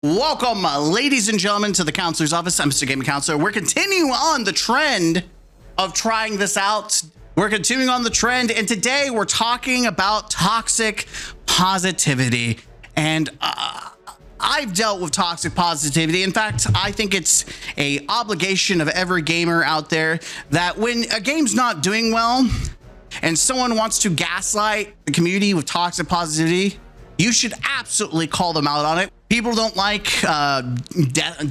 Welcome, ladies and gentlemen, to the counselor's office. I'm Mr. Gaming Counselor. We're continuing on the trend of trying this out. We're continuing on the trend, and today we're talking about toxic positivity. And I've dealt with toxic positivity. In fact, I think it's an obligation of every gamer out there that when a game's not doing well and someone wants to gaslight the community with toxic positivity, you should absolutely call them out on it. People don't like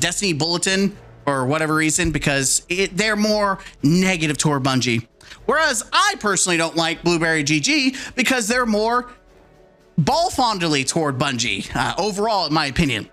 Destiny Bulletin for whatever reason because they're more negative toward Bungie. Whereas I personally don't like BlueberriesGG because they're more ball fondly toward Bungie overall, in my opinion.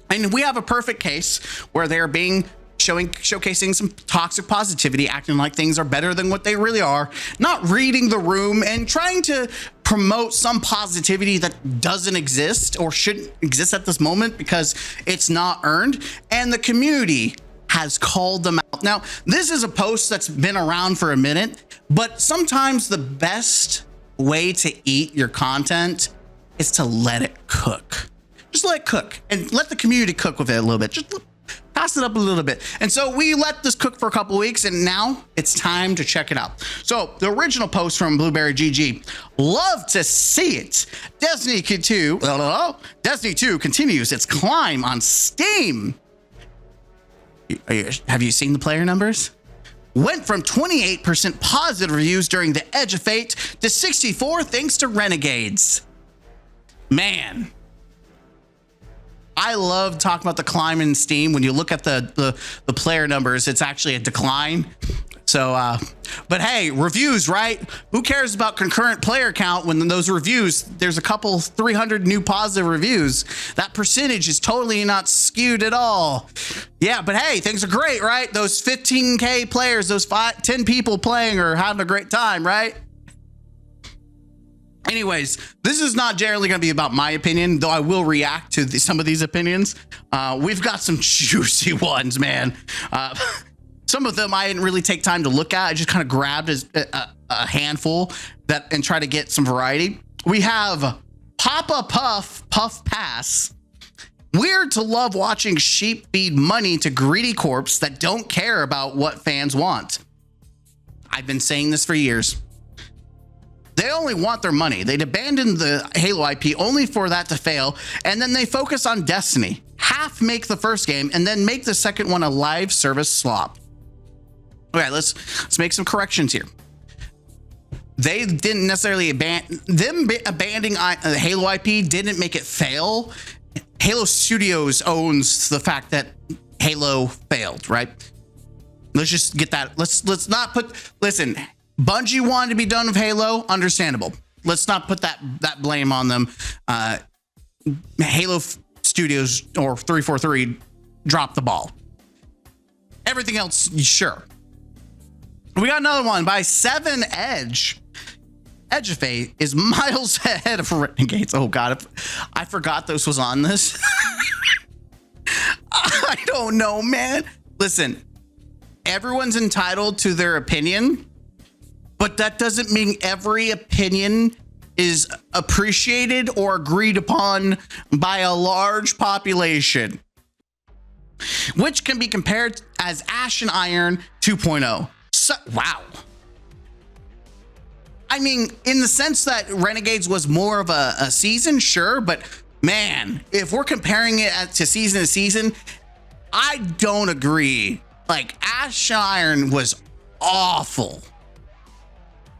And we have a perfect case where they're showcasing some toxic positivity, acting like things are better than what they really are, not reading the room and trying to promote some positivity that doesn't exist or shouldn't exist at this moment because it's not earned. And the community has called them out. Now, this is a post that's been around for a minute, but sometimes the best way to eat your content is to let it cook. Just let it cook and let the community cook with it a little bit. Just pass it up a little bit. And so we let this cook for a couple weeks, and now it's time to check it out. So the original post from BlueberriesGG, love to see it. Destiny 2 continues its climb on Steam. Have you seen the player numbers? Went from 28% positive reviews during the Edge of Fate to 64 thanks to Renegades. Man, I love talking about the climb in Steam. When you look at the player numbers, it's actually a decline. So, but hey, reviews, right? Who cares about concurrent player count when those reviews, there's a couple 300 new positive reviews. That percentage is totally not skewed at all. Yeah, but hey, things are great, right? Those 15K players, those 10 people playing are having a great time, right? Anyways, this is not generally going to be about my opinion, though I will react to some of these opinions. We've got some juicy ones, man. Some of them I didn't really take time to look at. I just kind of grabbed a handful and try to get some variety. We have Papa Puff Pass. Weird to love watching sheep feed money to greedy corps that don't care about what fans want. I've been saying this for years. They only want their money. They'd abandon the Halo IP only for that to fail, and then they focus on Destiny. Half make the first game, and then make the second one a live service slop. All right, let's make some corrections here. They didn't necessarily abandoning the Halo IP didn't make it fail. Halo Studios owns the fact that Halo failed, right? Let's just get that. Let's not put. Listen. Bungie wanted to be done with Halo, understandable. Let's not put that blame on them. Halo Studios or 343 dropped the ball. Everything else, sure. We got another one by 7 Edge. Edge of Fate is miles ahead of Renegades. Oh God, I forgot this was on this. I don't know, man. Listen, everyone's entitled to their opinion. But that doesn't mean every opinion is appreciated or agreed upon by a large population, which can be compared as Ash and Iron 2.0. So, wow. I mean, in the sense that Renegades was more of a season, sure, but man, if we're comparing it to season, I don't agree. Like, Ash and Iron was awful.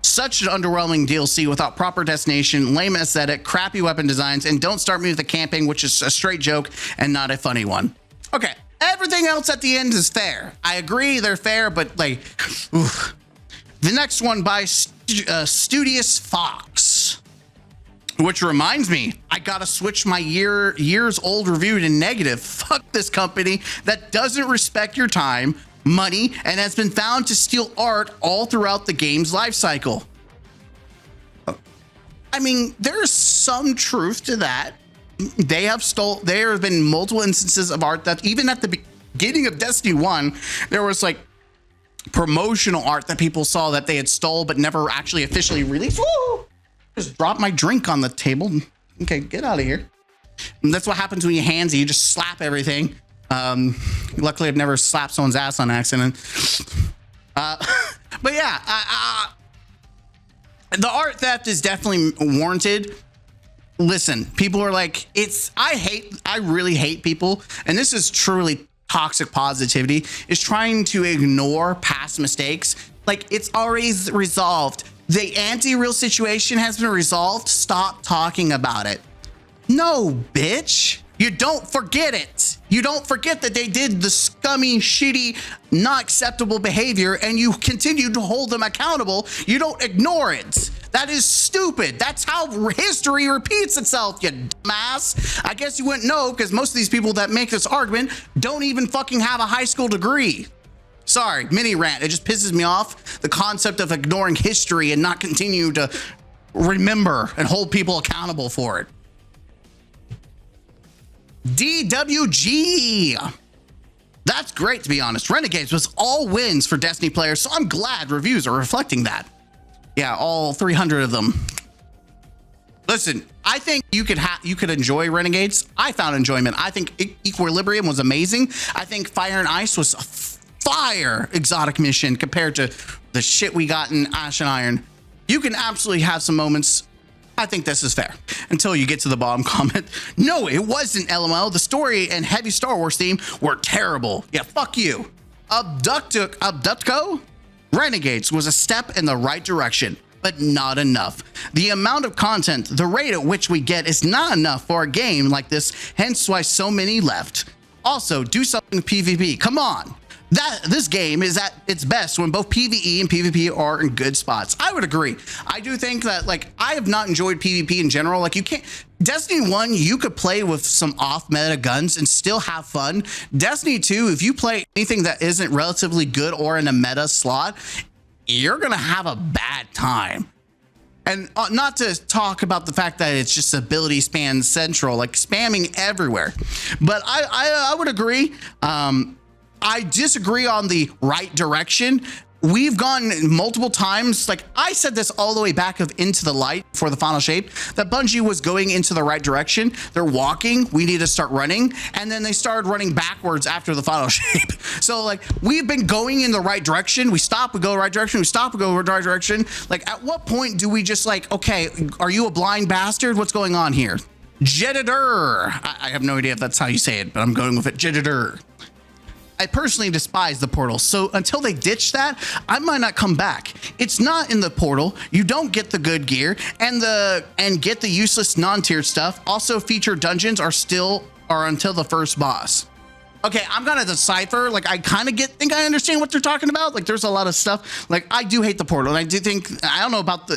Such an underwhelming DLC without proper destination, lame aesthetic, crappy weapon designs, and don't start me with the camping, which is a straight joke and not a funny one. Okay, everything else at the end is fair. I agree, they're fair, but like, oof. The next one by Studious Fox, which reminds me, I gotta switch my years old review to negative. Fuck this company that doesn't respect your time, money, and has been found to steal art all throughout the game's life cycle. I mean, there's some truth to that. There have been multiple instances of art that even at the beginning of Destiny 1, there was like promotional art that people saw that they had stole but never actually officially released. Woo! Just dropped my drink on the table. Okay, get out of here. And that's what happens when you handsy. You just slap everything. Luckily, I've never slapped someone's ass on accident. But yeah, the art theft is definitely warranted. Listen, people are like, I really hate people, and this is truly toxic positivity, is trying to ignore past mistakes. Like, it's already resolved. The anti-real situation has been resolved. Stop talking about it. No, bitch. You don't forget it. You don't forget that they did the scummy, shitty, not acceptable behavior, and you continue to hold them accountable. You don't ignore it. That is stupid. That's how history repeats itself, you dumbass. I guess you wouldn't know, because most of these people that make this argument don't even fucking have a high school degree. Sorry, mini rant. It just pisses me off, the concept of ignoring history and not continue to remember and hold people accountable for it. DWG. That's great, to be honest. Renegades was all wins for Destiny players, so I'm glad reviews are reflecting that. Yeah, all 300 of them. Listen, I think you could enjoy Renegades. I found enjoyment. I think Equilibrium was amazing. I think Fire and Ice was a fire exotic mission compared to the shit we got in Ash and Iron. You can absolutely have some moments. I think this is fair until you get to the bottom comment. No, it wasn't, LML. The story and heavy Star Wars theme were terrible. Yeah, fuck you. Abducto? Renegades was a step in the right direction, but not enough. The amount of content, the rate at which we get is not enough for a game like this, hence why so many left. Also, do something with PvP. Come on. This game is at its best when both PvE and PvP are in good spots. I would agree. I do think that, like, I have not enjoyed PvP in general. Like, you can't, Destiny 1, you could play with some off meta guns and still have fun. Destiny 2, if you play anything that isn't relatively good or in a meta slot, you're gonna have a bad time. And not to talk about the fact that it's just ability spam central, like spamming everywhere. But I would agree. I disagree on the right direction. We've gone multiple times. Like, I said this all the way back of Into the Light for the final shape, that Bungie was going into the right direction. They're walking. We need to start running. And then they started running backwards after the final shape. So, like, we've been going in the right direction. We stop, we go the right direction. We stop, we go the right direction. Like, at what point do we just like, okay, are you a blind bastard? What's going on here? Jeditor. I have no idea if that's how you say it, but I'm going with it. Jeditor. I personally despise the portal, so until they ditch that, I might not come back. It's not in the portal. You don't get the good gear and get the useless non-tiered stuff. Also, featured dungeons are until the first boss. Okay, I'm gonna decipher. Like, I kind of think I understand what they're talking about. Like, there's a lot of stuff. Like, I do hate the portal, and I do think, I don't know about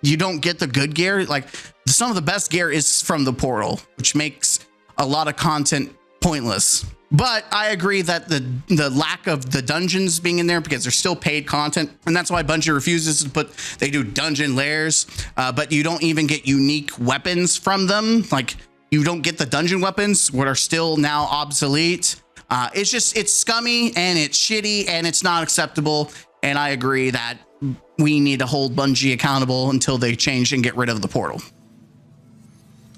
you don't get the good gear. Like, some of the best gear is from the portal, which makes a lot of content pointless. But I agree that the lack of the dungeons being in there, because they're still paid content, and that's why Bungie refuses to put, they do dungeon layers, but you don't even get unique weapons from them. Like, you don't get the dungeon weapons, what are still now obsolete. It's scummy and it's shitty and it's not acceptable. And I agree that we need to hold Bungie accountable until they change and get rid of the portal.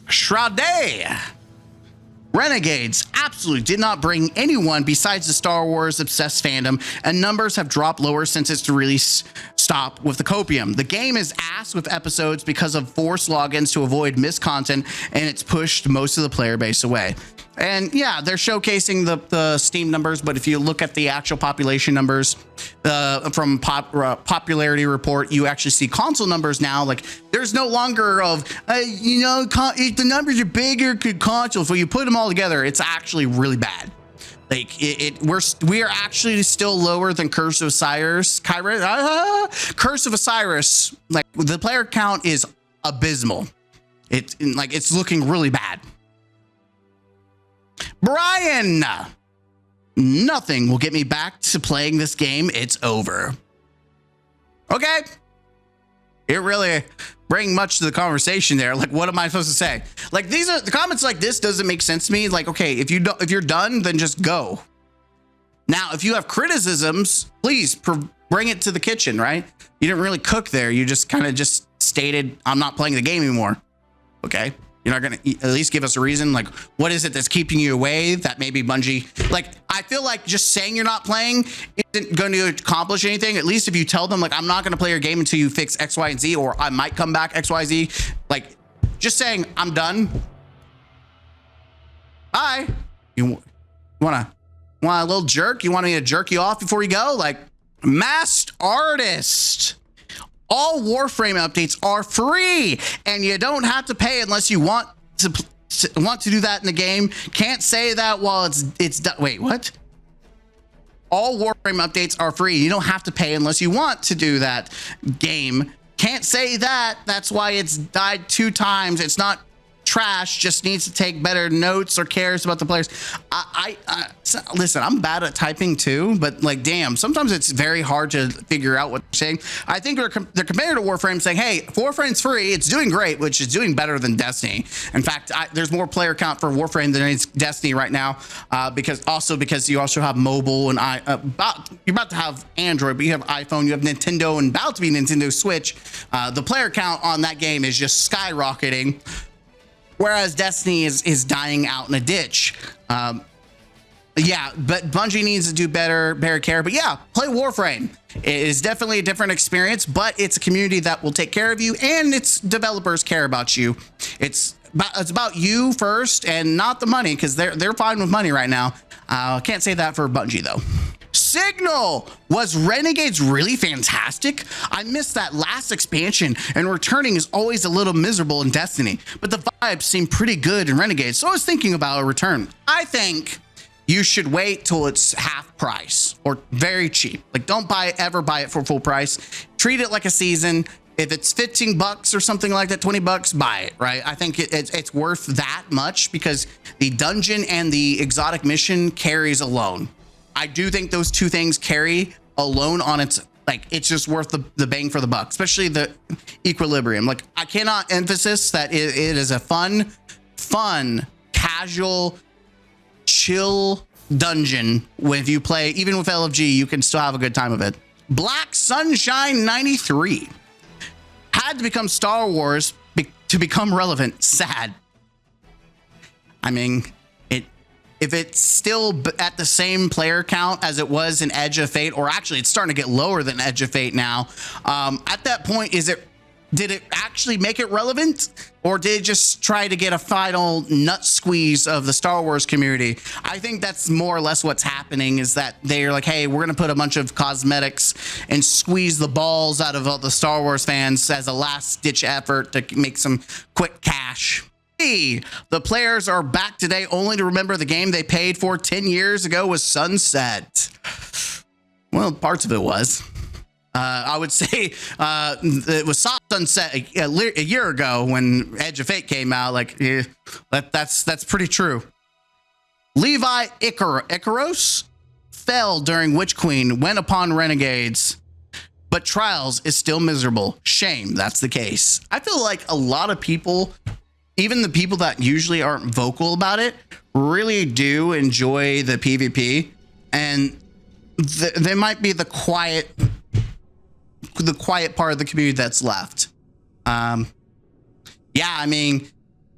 Shroud Day. Renegades absolutely did not bring anyone besides the Star Wars obsessed fandom, and numbers have dropped lower since its release stop with the copium. The game is ass with episodes because of forced logins to avoid missed content, and it's pushed most of the player base away. And yeah, they're showcasing the Steam numbers, but if you look at the actual population numbers from popularity report, you actually see console numbers now. Like, there's no longer of, if the numbers are bigger, could consoles. When you put them all together, it's actually really bad. Like, we are actually still lower than Curse of Osiris. Curse of Osiris. Like, the player count is abysmal. It's looking really bad. Brian, nothing will get me back to playing this game. It's over. Okay. It really bring much to the conversation there. Like, what am I supposed to say? Like, these are the comments like this doesn't make sense to me. Like, okay, if you're done, then just go. Now, if you have criticisms, please bring it to the kitchen, right? You didn't really cook there. You just kind of just stated, I'm not playing the game anymore. Okay. You're not going to at least give us a reason. Like, what is it that's keeping you away that maybe Bungie, like, I feel like just saying you're not playing isn't going to accomplish anything. At least if you tell them, like, I'm not going to play your game until you fix X, Y, and Z, or I might come back X, Y, Z. Like, just saying I'm done. Bye. You want a little jerk? You want me to jerk you off before you go? Like, Masked Artist. All Warframe updates are free, and you don't have to pay unless you want to do that in the game. Can't say that while it's done. Wait, what? All Warframe updates are free. You don't have to pay unless you want to do that. Game can't say that. That's why it's died 2 times. It's not trash, just needs to take better notes or cares about the players. Listen, I'm bad at typing too, but like, damn, sometimes it's very hard to figure out what they're saying. I think they're compared to Warframe, saying, hey, Warframe's free, it's doing great, which is doing better than Destiny. In fact, there's more player count for Warframe than it's Destiny right now, because you also have mobile, and you're about to have Android, but you have iPhone, you have Nintendo, and about to be Nintendo Switch. The player count on that game is just skyrocketing, whereas Destiny is dying out in a ditch. Yeah, but Bungie needs to do better care. But yeah, play Warframe. It is definitely a different experience, but it's a community that will take care of you, and its developers care about you. It's about you first, and not the money, because they're fine with money right now. Can't say that for Bungie though. Signal! Was Renegades really fantastic? I missed that last expansion, and returning is always a little miserable in Destiny, but the vibes seem pretty good in Renegades, so I was thinking about a return. I think you should wait till it's half price or very cheap. Like, don't ever buy it for full price. Treat it like a season. If it's 15 bucks or something like that, 20 bucks, buy it, right? I think it's worth that much, because the dungeon and the exotic mission carries alone. I do think those 2 things carry alone on its, like, it's just worth the bang for the buck, especially the equilibrium. Like, I cannot emphasize that it is a fun, casual, chill dungeon. If you play, even with LFG, you can still have a good time of it. Black Sunshine 93 had to become Star Wars to become relevant. Sad. I mean, if it's still at the same player count as it was in Edge of Fate, or actually it's starting to get lower than Edge of Fate now, at that point, did it actually make it relevant, or did it just try to get a final nut squeeze of the Star Wars community? I think that's more or less what's happening, is that they're like, hey, we're going to put a bunch of cosmetics and squeeze the balls out of all the Star Wars fans as a last ditch effort to make some quick cash. The players are back today only to remember the game they paid for 10 years ago was sunset. Well, parts of it was. I would say it was soft sunset a year ago when Edge of Fate came out. Like, that's pretty true. Levi Icaros fell during Witch Queen, went upon Renegades, but Trials is still miserable. Shame that's the case. I feel like a lot of people, even the people that usually aren't vocal about it, really do enjoy the PvP, and they might be the quiet part of the community that's left. Yeah, I mean,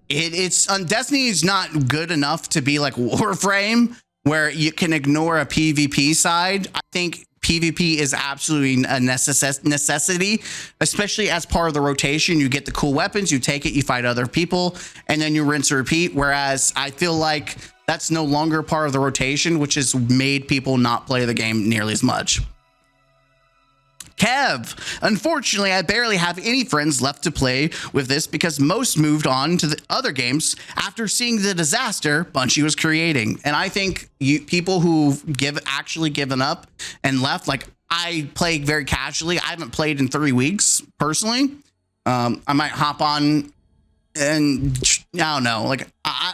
it's Destiny is not good enough to be like Warframe, where you can ignore a PvP side. I think PvP is absolutely a necessity, especially as part of the rotation. You get the cool weapons, you take it, you fight other people, and then you rinse and repeat. Whereas I feel like that's no longer part of the rotation, which has made people not play the game nearly as much. Kev, unfortunately, I barely have any friends left to play with this, because most moved on to the other games after seeing the disaster Bungie was creating. And I think people who've actually given up and left, like, I play very casually. I haven't played in 3 weeks personally. I might hop on, and I don't know, like,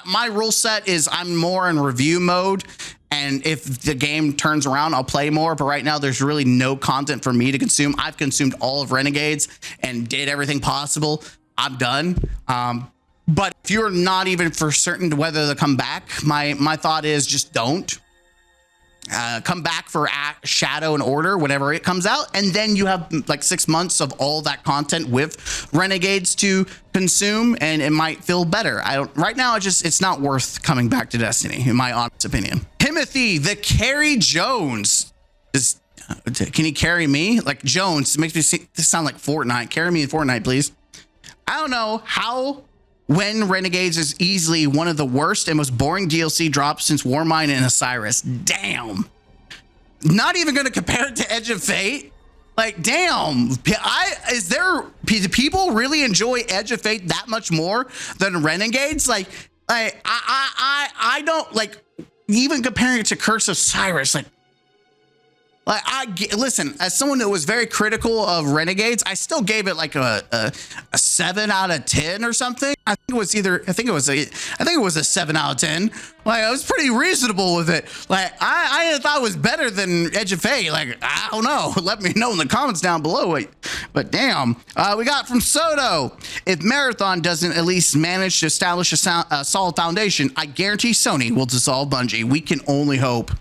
my rule set is I'm more in review mode, and if the game turns around, I'll play more. But right now, there's really no content for me to consume. I've consumed all of Renegades and did everything possible. I'm done. But if you're not even for certain whether to come back, my thought is just don't. come back for Shadow and Order whenever it comes out, and then you have like 6 months of all that content with Renegades to consume, and it might feel better. Right now, it's not worth coming back to Destiny, in my honest opinion. Timothy the Carry Jones is. Can you carry me? Like Jones, it makes me sound like Fortnite. Carry me in Fortnite, please. I don't know how when Renegades is easily one of the worst and most boring DLC drops since Warmine and Osiris. Damn. Not even going to compare it to Edge of Fate. Like, damn. Do people really enjoy Edge of Fate that much more than Renegades? Like I don't like even comparing it to Curse of Cyrus. Listen, as someone that was very critical of Renegades, I still gave it like a 7 out of 10 or something. I think it was a 7 out of 10. Like, I was pretty reasonable with it. Like, I thought it was better than Edge of Fate. Like, I don't know. Let me know in the comments down below. But damn, we got from Soto. If Marathon doesn't at least manage to establish a solid foundation, I guarantee Sony will dissolve Bungie. We can only hope.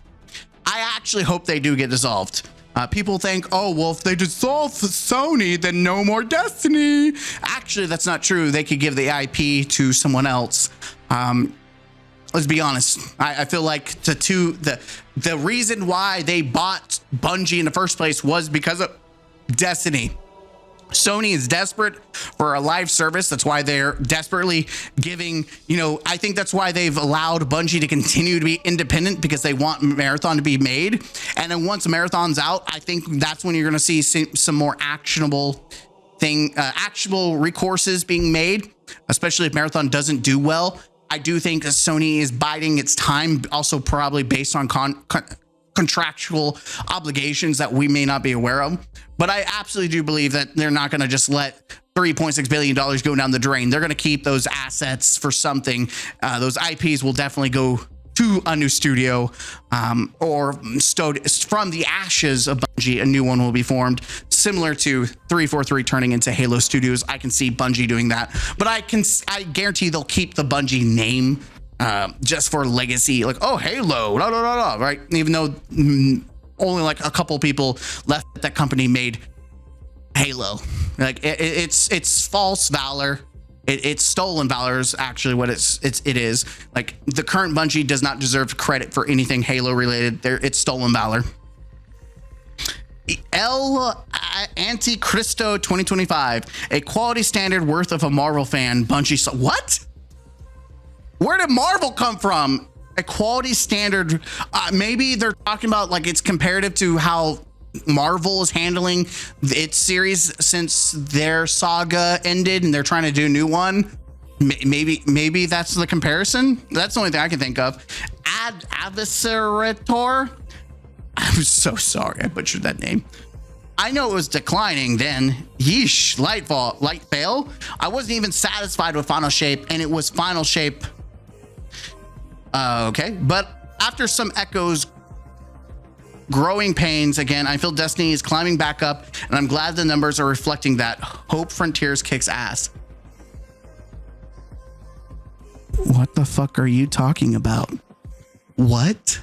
I actually hope they do get dissolved. People think, oh, well, if they dissolve Sony, then no more Destiny. Actually, that's not true. They could give the IP to someone else. Let's be honest. I feel like the reason why they bought Bungie in the first place was because of Destiny. Sony is desperate for a live service. That's why they're desperately giving, I think that's why they've allowed Bungie to continue to be independent, because they want Marathon to be made. And then once Marathon's out, I think that's when you're going to see some more actionable recourses being made, especially if Marathon doesn't do well. I do think that Sony is biding its time, also probably based on contractual obligations that we may not be aware of. But I absolutely do believe that they're not going to just let $3.6 billion go down the drain. They're going to keep those assets for something. Those IPs will definitely go to a new studio, or from the ashes of Bungie, a new one will be formed, similar to 343 turning into Halo Studios. I can see Bungie doing that, but I guarantee they'll keep the Bungie name just for legacy, like, oh, Halo, blah, blah, blah, blah, right? Even though only like a couple people left at that company made Halo. Like, it's false valor. It's stolen valor is actually what it is. Like, the current Bungie does not deserve credit for anything Halo related. It's stolen valor. El Anticristo 2025, a quality standard worth of a Marvel fan. Bungie what? Where did Marvel come from? A quality standard. Maybe they're talking about like it's comparative to how Marvel is handling its series since their saga ended and they're trying to do a new one. Maybe that's the comparison. That's the only thing I can think of. Adversarator. I'm so sorry I butchered that name. I know it was declining then. Yeesh. Light fail. I wasn't even satisfied with Final Shape, and it was Final Shape. Okay, but after some echoes, growing pains again, I feel Destiny is climbing back up, and I'm glad the numbers are reflecting that. Hope Frontiers kicks ass. What the fuck are you talking about? What?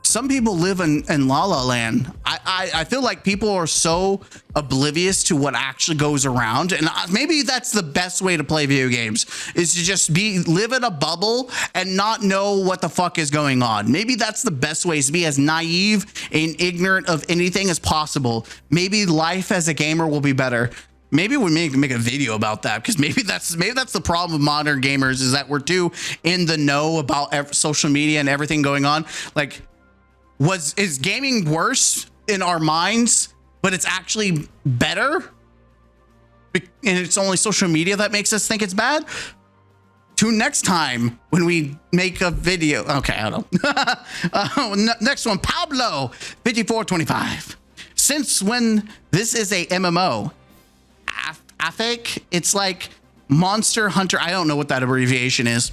Some people live in La La Land. I feel like people are so oblivious to what actually goes around, and maybe that's the best way to play video games, is to just live in a bubble and not know what the fuck is going on. Maybe that's the best way, is to be as naive and ignorant of anything as possible. Maybe life as a gamer will be better. Maybe we make a video about that, because maybe that's the problem with modern gamers, is that we're too in the know about social media and everything going on. Like, is gaming worse in our minds, but it's actually better, and it's only social media that makes us think it's bad? Tune next time when we make a video. Okay, I don't know. Next one, Pablo 5425. Since when this is a MMO? I think it's like Monster Hunter. I don't know what that abbreviation is.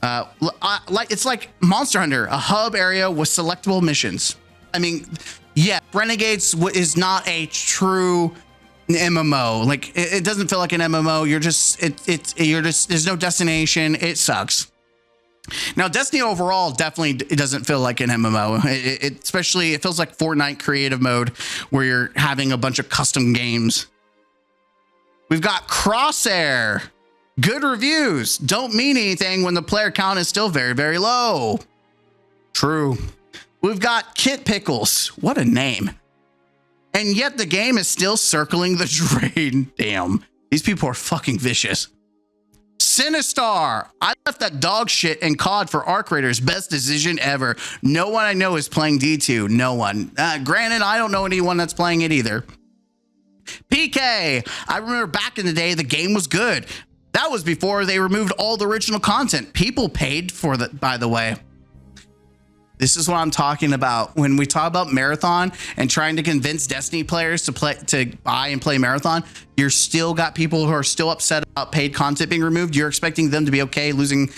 It's like Monster Hunter, a hub area with selectable missions. I mean, yeah, Renegades is not a true MMO. Like, it doesn't feel like an MMO. You're just there's no destination. It sucks. Now, Destiny overall definitely it doesn't feel like an MMO. Especially, it feels like Fortnite creative mode where you're having a bunch of custom games. We've got Crosshair. Good reviews don't mean anything when the player count is still very, very low. True. We've got Kit Pickles. What a name. And yet the game is still circling the drain. Damn. These people are fucking vicious. Sinistar. I left that dog shit in COD for Arc Raiders. Best decision ever. No one I know is playing D2. No one. Granted, I don't know anyone that's playing it either. PK. I remember back in the day, the game was good. That was before they removed all the original content. People paid for that, by the way. This is what I'm talking about. When we talk about Marathon and trying to convince Destiny players to buy and play Marathon, you're still got people who are still upset about paid content being removed. You're expecting them to be okay losing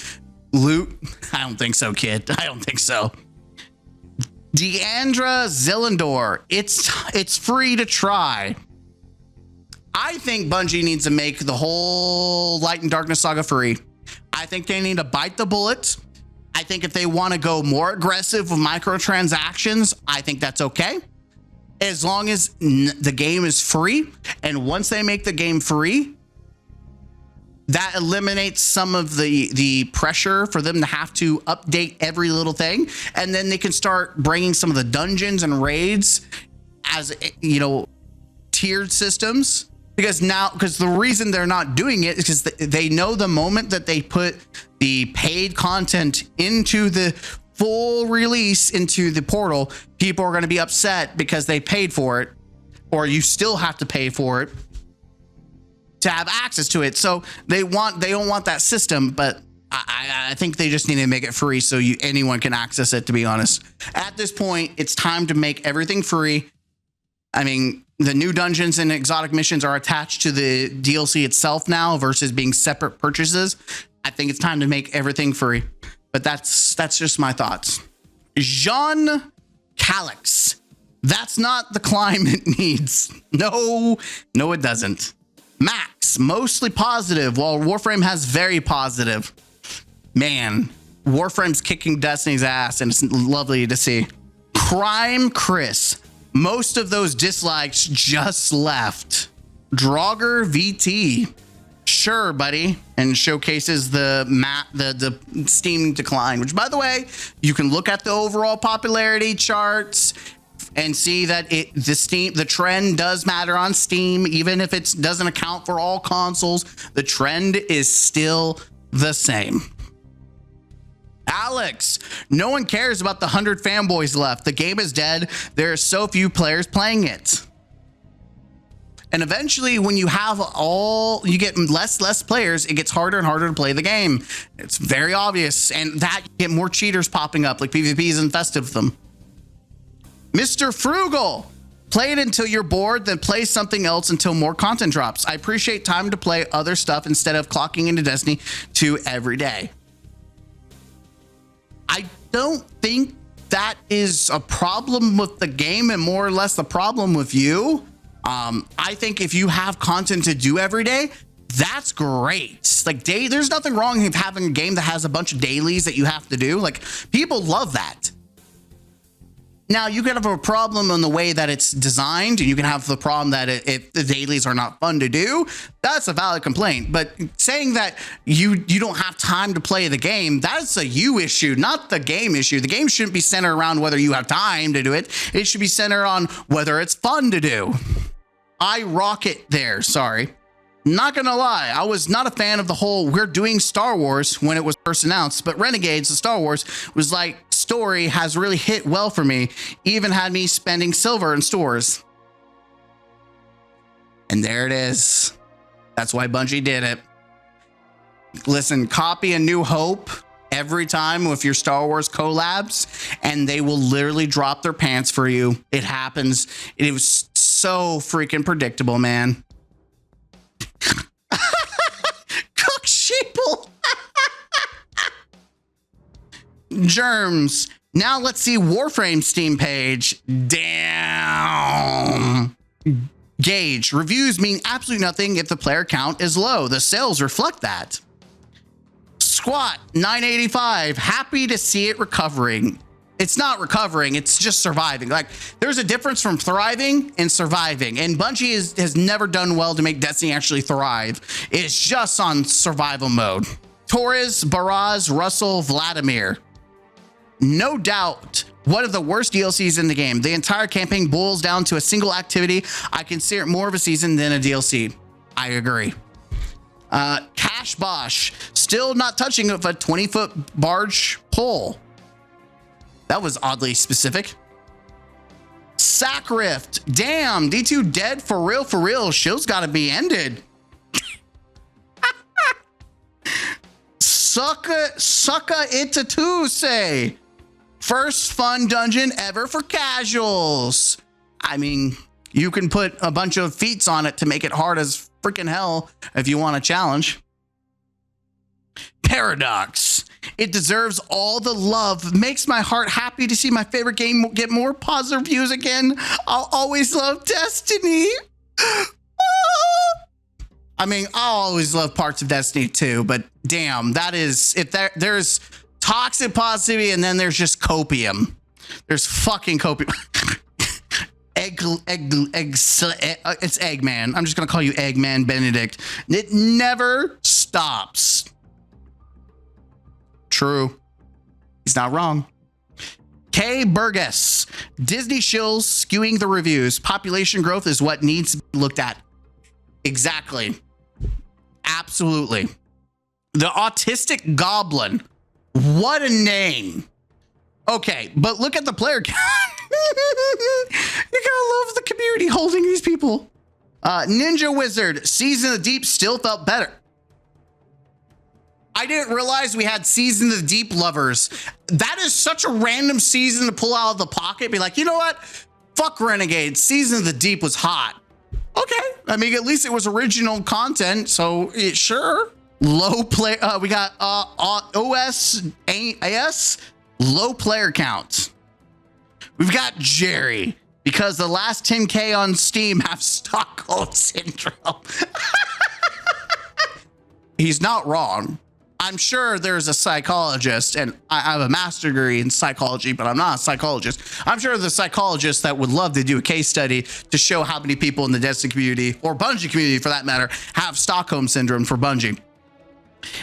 loot? I don't think so, kid. I don't think so. Deandra Zillendor. It's free to try. I think Bungie needs to make the whole Light and Darkness saga free. I think they need to bite the bullet. I think if they want to go more aggressive with microtransactions, I think that's okay. As long as the game is free. And once they make the game free, that eliminates some of the pressure for them to have to update every little thing. And then they can start bringing some of the dungeons and raids as, tiered systems. Because the reason they're not doing it is because they know the moment that they put the paid content into the full release into the portal, people are going to be upset because they paid for it, or you still have to pay for it to have access to it. So they don't want that system, but I think they just need to make it free so anyone can access it, to be honest. At this point, it's time to make everything free. I mean, the new dungeons and exotic missions are attached to the DLC itself now versus being separate purchases. I think it's time to make everything free. But that's just my thoughts. Jean Calix. That's not the climb it needs. No, it doesn't. Max, mostly positive, while Warframe has very positive. Man, Warframe's kicking Destiny's ass, and it's lovely to see. Crime Chris. Most of those dislikes just left. Draugr VT. Sure, buddy. And showcases the Steam decline, which, by the way, you can look at the overall popularity charts and see that the trend does matter on Steam, even if it doesn't account for all consoles. The trend is still the same. Alex, no one cares about the 100 fanboys left. The game is dead. There are so few players playing it. And eventually, when you you get less players, it gets harder and harder to play the game. It's very obvious. And that you get more cheaters popping up, like PvP is infested with them. Mr. Frugal, play it until you're bored, then play something else until more content drops. I appreciate time to play other stuff instead of clocking into Destiny 2 every day. I don't think that is a problem with the game and more or less the problem with you. I think if you have content to do every day, that's great. Like there's nothing wrong with having a game that has a bunch of dailies that you have to do. Like people love that. Now you can have a problem in the way that it's designed, and you can have the problem that if the dailies are not fun to do, that's a valid complaint. But saying that you don't have time to play the game, that's a you issue, not the game issue. The game shouldn't be centered around whether you have time to do it. It should be centered on whether it's fun to do. I rock it there, sorry. Not gonna lie, I was not a fan of the whole we're doing Star Wars when it was first announced, but Renegades, the Star Wars, was like, story has really hit well for me, even had me spending silver in stores. And there it is. That's why Bungie did it. Listen, copy A New Hope every time with your Star Wars collabs, and they will literally drop their pants for you. It happens. It was so freaking predictable, man. Cook sheeple. Germs. Now let's see Warframe Steam page. Damn. Gauge. Reviews mean absolutely nothing if the player count is low. The sales reflect that. Squat 985. Happy to see it recovering. It's not recovering, it's just surviving. Like, there's a difference from thriving and surviving. And Bungie has never done well to make Destiny actually thrive. It's just on survival mode. Torres, Baraz, Russell, Vladimir. No doubt one of the worst DLCs in the game. The entire campaign boils down to a single activity. I consider it more of a season than a DLC. I agree. Cash Bosch, still not touching of a 20-foot barge pole. That was oddly specific. Sacrift, damn, D2 dead for real, for real. Show's gotta be ended. Sucka Itatuse. First fun dungeon ever for casuals. I mean, you can put a bunch of feats on it to make it hard as freaking hell if you want a challenge. Paradox. It deserves all the love. Makes my heart happy to see my favorite game get more positive reviews again. I'll always love Destiny. I mean, I'll always love parts of Destiny too, but damn, that is, if there's toxic positivity and then there's just copium. There's fucking copium. It's Eggman. I'm just gonna call you Eggman Benedict. It never stops. True. He's not wrong. K. Burgess. Disney shills skewing the reviews. Population growth is what needs to be looked at. Exactly. Absolutely. The Autistic Goblin. What a name. Okay, but look at the player count. You gotta love the community holding these people. Ninja Wizard. Season of the Deep still felt better. I didn't realize we had Season of the Deep lovers. That is such a random season to pull out of the pocket. Be like, you know what? Fuck Renegades. Season of the Deep was hot. Okay. I mean, at least it was original content. So sure. Low play. We got OS, low player count. We've got Jerry because the last 10K on Steam have Stockholm syndrome. He's not wrong. I'm sure there's a psychologist, and I have a master's degree in psychology, but I'm not a psychologist. I'm sure there's a psychologist that would love to do a case study to show how many people in the Destiny community, or Bungie community for that matter, have Stockholm syndrome for Bungie.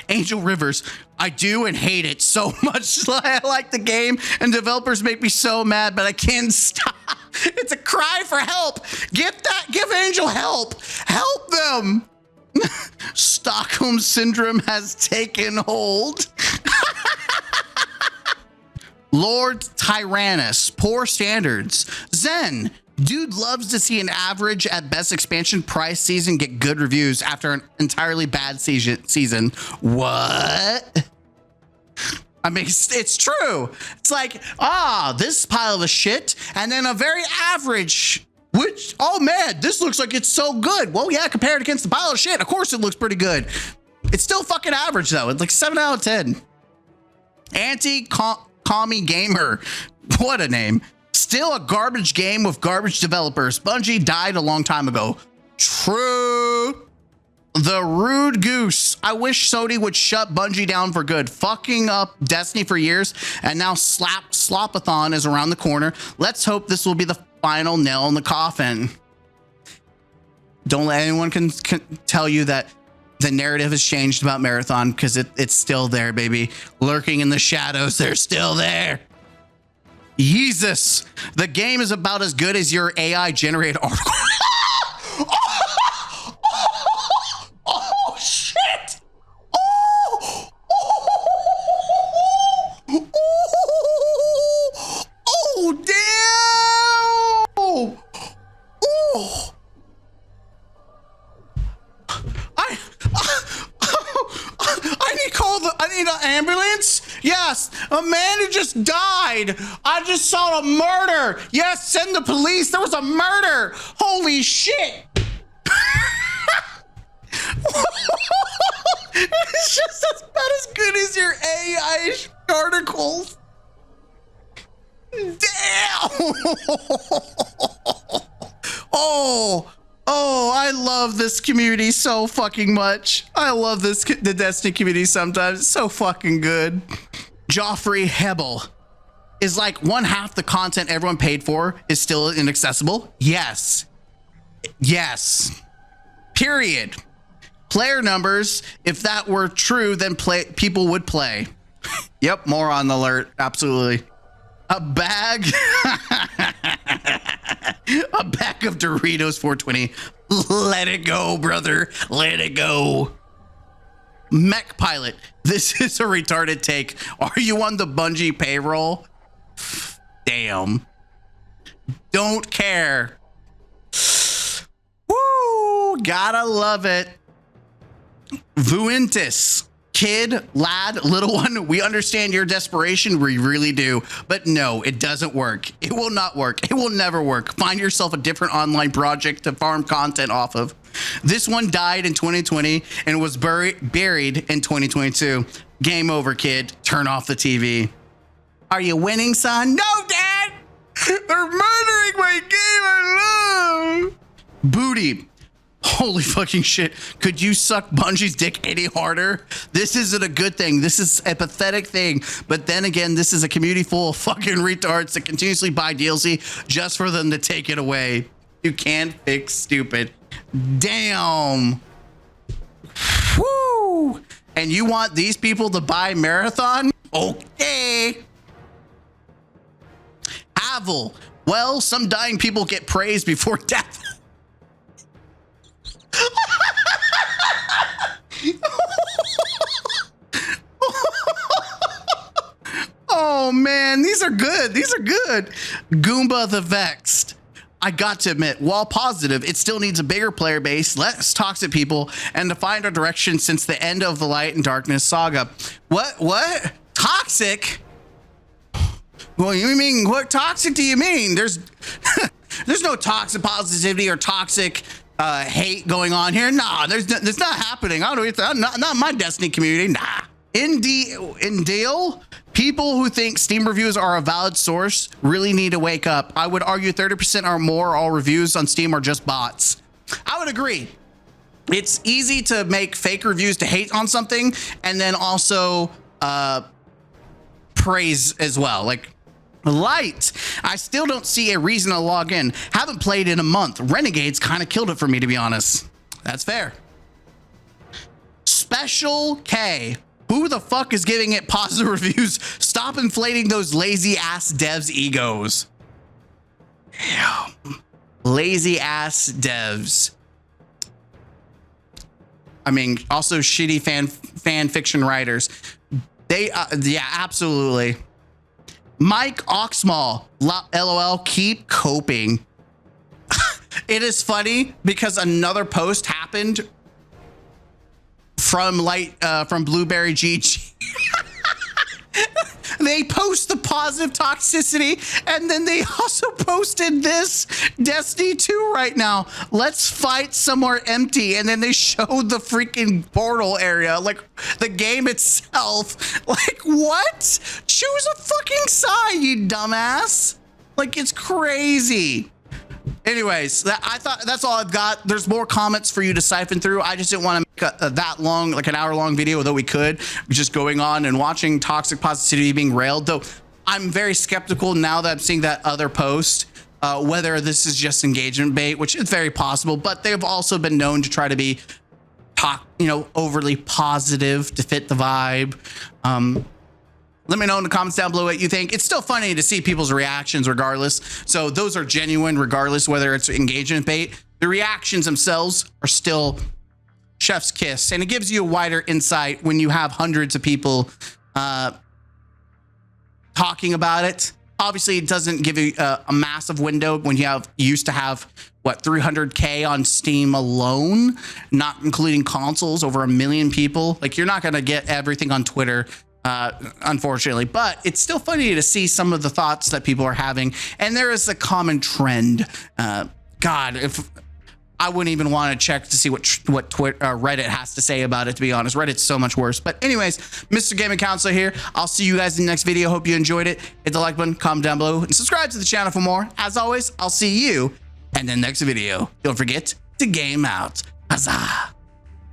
Angel Rivers, I do and hate it so much. I like the game, and developers make me so mad, but I can't stop. It's a cry for help. Give Angel help. Help them. Stockholm syndrome has taken hold. Lord Tyrannus, poor standards. Zen, dude loves to see an average at best expansion price season get good reviews after an entirely bad season. What? I mean, it's true. It's like, this pile of shit, and then a very average. Which, oh man, this looks like it's so good. Well, yeah, compared against the pile of shit, of course it looks pretty good. It's still fucking average though. It's like 7 out of 10. Anti-commie gamer. What a name. Still a garbage game with garbage developers. Bungie died a long time ago. True. The Rude Goose. I wish Sony would shut Bungie down for good. Fucking up Destiny for years, and now Slopathon is around the corner. Let's hope this will be the final nail in the coffin. Don't let anyone can tell you that the narrative has changed about Marathon, because it's still there, baby. Lurking in the shadows, they're still there. Jesus, the game is about as good as your AI generated article. Oh, shit. Oh, damn. Oh. I need an ambulance. Yes, a man who just died. I just saw a murder. Yes, send the police. There was a murder. Holy shit. It's just about as good as your AI articles. Damn. Oh, I love love this community so fucking much. I love the Destiny community sometimes. It's so fucking good. Joffrey Hebel is like one half the content everyone paid for is still inaccessible. Yes. Yes. Period. Player numbers, if that were true, then people would play. Yep, moron alert. Absolutely. A bag. A bag of Doritos 420. Let it go, brother. Let it go. Mech pilot. This is a retarded take. Are you on the Bungie payroll? Damn. Don't care. Woo! Gotta love it. Vuentis. Kid, lad, little one, we understand your desperation. We really do. But no, it doesn't work. It will not work. It will never work. Find yourself a different online project to farm content off of. This one died in 2020 and was buried in 2022. Game over, kid. Turn off the TV. Are you winning, son? No, Dad! They're murdering my game I love! Booty. Holy fucking shit. Could you suck Bungie's dick any harder? This isn't a good thing. This is a pathetic thing. But then again, this is a community full of fucking retards that continuously buy DLC just for them to take it away. You can't fix stupid. Damn. Woo. And you want these people to buy Marathon? Okay. Havel. Well, some dying people get praised before death. Oh man, these are good. These are good. Goomba the Vexed. I got to admit, while positive, it still needs a bigger player base, less toxic people, and to find our direction since the end of the Light and Darkness saga. What? Toxic? Well, you mean, what toxic do you mean? There's no toxic positivity or toxic hate going on here. Nah, there's not happening. I don't know. Not my Destiny community. Nah. In deal, people who think Steam reviews are a valid source really need to wake up. I would argue 30% or more all reviews on Steam are just bots. I would agree. It's easy to make fake reviews to hate on something and then also praise as well. Like Light, I still don't see a reason to log in. Haven't played in a month. Renegades kind of killed it for me, to be honest. That's fair. Special K. Who the fuck is giving it positive reviews? Stop inflating those lazy ass devs' egos. Damn. Lazy ass devs. I mean, also shitty fan fiction writers. They, yeah, absolutely. Mike Oxmall, LOL, keep coping. It is funny because another post happened from BlueberriesGG. They post the positive toxicity, and then they also posted this Destiny 2 right now. Let's fight somewhere empty, and then they showed the freaking portal area, like the game itself. Like, what? Choose a fucking side, you dumbass. Like, it's crazy. Anyways, I thought that's all I've got. There's more comments for you to siphon through. I just didn't want to make that long, like an hour-long video, though we could. Just going on and watching toxic positivity being railed. Though I'm very skeptical now that I'm seeing that other post, whether this is just engagement bait, which is very possible. But they've also been known to try to be, overly positive to fit the vibe. Let me know in the comments down below what you think. It's still funny to see people's reactions regardless. So those are genuine regardless whether it's engagement bait. The reactions themselves are still chef's kiss. And it gives you a wider insight when you have hundreds of people talking about it. Obviously, it doesn't give you a massive window when you used to have, what, 300K on Steam alone, not including consoles, over 1 million people. Like, you're not going to get everything on Twitter, unfortunately, but it's still funny to see some of the thoughts that people are having. And there is a common trend. God, if I wouldn't even want to check to see what Reddit has to say about it, to be honest. Reddit's so much worse. But anyways, Mr. Gaming Counselor here. I'll see you guys in the next video. Hope you enjoyed it. Hit the like button, comment down below, and subscribe to the channel for more. As always, I'll see you in the next video. Don't forget to game out. Huzzah!